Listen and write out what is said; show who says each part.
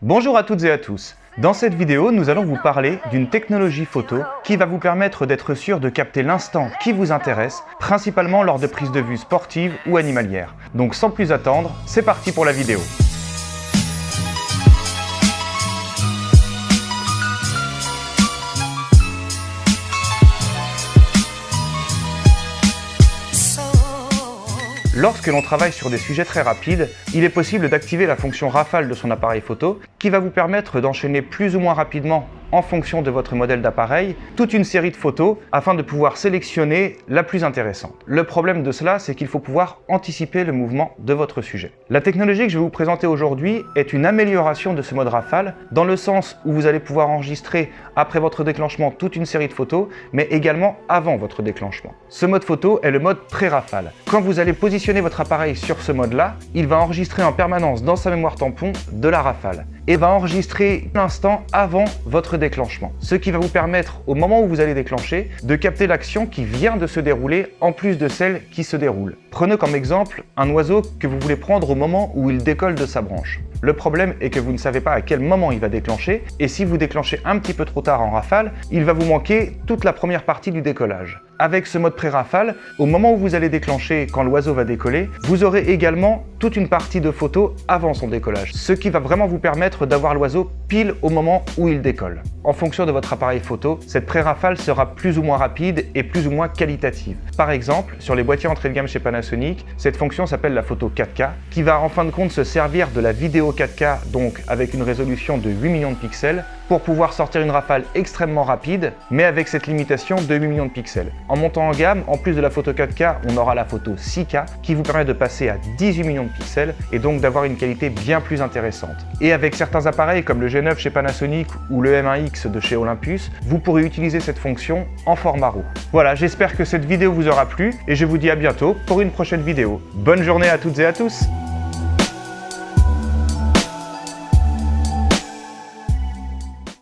Speaker 1: Bonjour à toutes et à tous. Dans cette vidéo, nous allons vous parler d'une technologie photo qui va vous permettre d'être sûr de capter l'instant qui vous intéresse, principalement lors de prises de vue sportives ou animalières. Donc sans plus attendre, c'est parti pour la vidéo. Lorsque l'on travaille sur des sujets très rapides, il est possible d'activer la fonction rafale de son appareil photo qui va vous permettre d'enchaîner plus ou moins rapidement en fonction de votre modèle d'appareil, toute une série de photos afin de pouvoir sélectionner la plus intéressante. Le problème de cela, c'est qu'il faut pouvoir anticiper le mouvement de votre sujet. La technologie que je vais vous présenter aujourd'hui est une amélioration de ce mode rafale, dans le sens où vous allez pouvoir enregistrer après votre déclenchement toute une série de photos, mais également avant votre déclenchement. Ce mode photo est le mode pré-rafale. Quand vous allez positionner votre appareil sur ce mode-là, il va enregistrer en permanence dans sa mémoire tampon de la rafale et va enregistrer l'instant avant votre déclenchement. Ce qui va vous permettre, au moment où vous allez déclencher, de capter l'action qui vient de se dérouler en plus de celle qui se déroule. Prenez comme exemple un oiseau que vous voulez prendre au moment où il décolle de sa branche. Le problème est que vous ne savez pas à quel moment il va déclencher et si vous déclenchez un petit peu trop tard en rafale, il va vous manquer toute la première partie du décollage. Avec ce mode pré-rafale, au moment où vous allez déclencher quand l'oiseau va décoller, vous aurez également toute une partie de photos avant son décollage, ce qui va vraiment vous permettre d'avoir l'oiseau pile au moment où il décolle. En fonction de votre appareil photo, cette pré-rafale sera plus ou moins rapide et plus ou moins qualitative. Par exemple, sur les boîtiers entrée de gamme chez Panasonic, cette fonction s'appelle la photo 4K, qui va en fin de compte se servir de la vidéo 4K, donc avec une résolution de 8 millions de pixels, pour pouvoir sortir une rafale extrêmement rapide, mais avec cette limitation de 8 millions de pixels. En montant en gamme, en plus de la photo 4K, on aura la photo 6K qui vous permet de passer à 18 millions de pixels et donc d'avoir une qualité bien plus intéressante. Et avec certains appareils comme le G9 chez Panasonic ou le M1X de chez Olympus, vous pourrez utiliser cette fonction en format RAW. Voilà, j'espère que cette vidéo vous aura plu et je vous dis à bientôt pour une prochaine vidéo. Bonne journée à toutes et à tous!